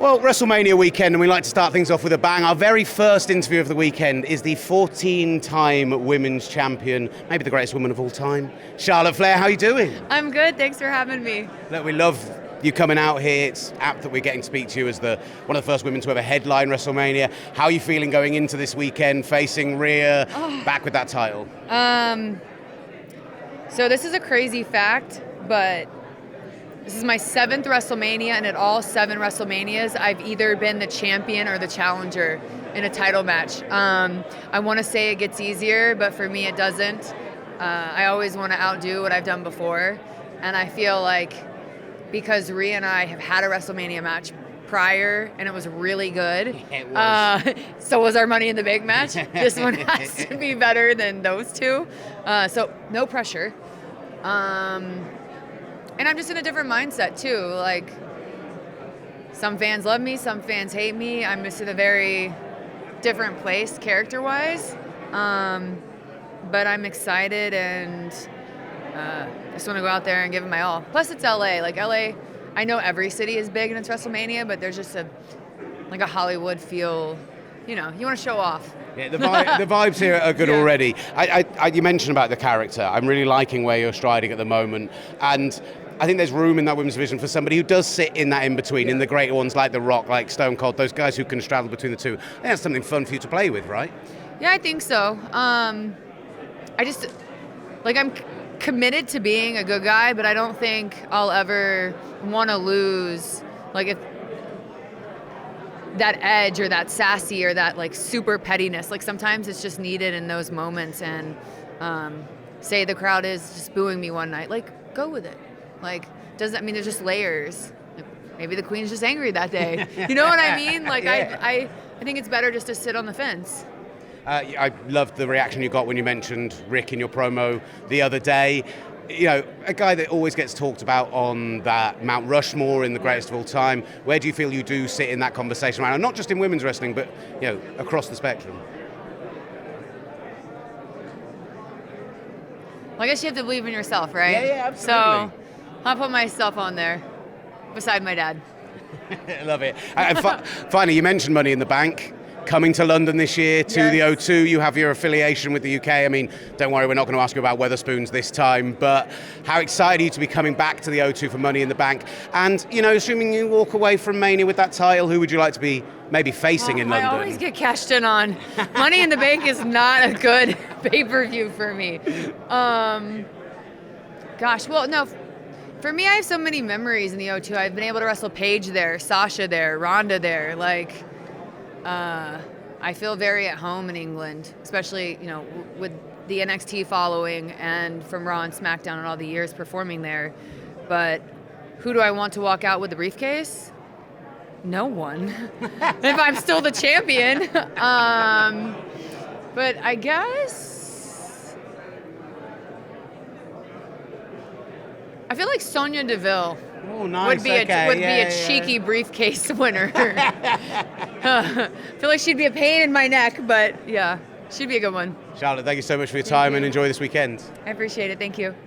Well, Wrestlemania weekend, and we like to start things off with a bang. Our very first interview of the weekend is the 14-time women's champion, maybe the greatest woman of all time, Charlotte Flair. How are you doing? I'm good, thanks for having me. Look, we love you coming out here. It's apt that we're getting to speak to you as one of the first women to ever headline Wrestlemania. How are you feeling going into this weekend, facing Rhea, back with that title? So this is a crazy fact, but this is my 7th WrestleMania, and at all 7 WrestleManias, I've either been the champion or the challenger in a title match. I want to say it gets easier, but for me it doesn't. I always want to outdo what I've done before, and I feel like because Rhea and I have had a WrestleMania match prior, and it was really good. It was. So was our Money in the Bank match. This one has to be better than those two. So no pressure. And I'm just in a different mindset too. Like, some fans love me, some fans hate me. I'm just in a very different place character-wise. But I'm excited, and I just want to go out there and give it my all. Plus, it's LA. Like, LA, I know every city is big and it's WrestleMania, but there's just a Hollywood feel. You know, you want to show off. Yeah, the vibes here are good already. You mentioned about the character. I'm really liking where you're striding at the moment, and I think there's room in that women's division for somebody who does sit in that in-between, in the great ones like The Rock, like Stone Cold, those guys who can straddle between the two. I think that's something fun for you to play with, right? Yeah, I think so. I'm committed to being a good guy, but I don't think I'll ever want to lose, if that edge or that sassy or that super pettiness. Sometimes it's just needed in those moments, and say the crowd is just booing me one night, go with it. Does that mean there's just layers? Maybe the queen's just angry that day. You know what I mean? Yeah. I think it's better just to sit on the fence. I loved the reaction you got when you mentioned Rick in your promo the other day. You know, a guy that always gets talked about on that Mount Rushmore in the greatest of all time. Where do you feel you do sit in that conversation right now? Not just in women's wrestling, but across the spectrum. Well, I guess you have to believe in yourself, right? Yeah, absolutely. So I'll put myself on there beside my dad. I love it. And finally, you mentioned Money in the Bank. Coming to London this year to the O2, you have your affiliation with the UK. I mean, don't worry, we're not going to ask you about Weatherspoons this time, but how excited are you to be coming back to the O2 for Money in the Bank? And, assuming you walk away from Mania with that title, who would you like to be maybe facing in London? I always get cashed in on. Money in the Bank is not a good pay-per-view for me. For me, I have so many memories in the O2. I've been able to wrestle Paige there, Sasha there, Ronda there, I feel very at home in England, especially, with the NXT following and from Raw and SmackDown and all the years performing there. But who do I want to walk out with the briefcase? No one. If I'm still the champion. But I guess I feel like Sonya Deville. Oh, nice. Would be a cheeky briefcase winner. I feel like she'd be a pain in my neck, but yeah, she'd be a good one. Charlotte, thank you so much for your time and enjoy this weekend. I appreciate it. Thank you.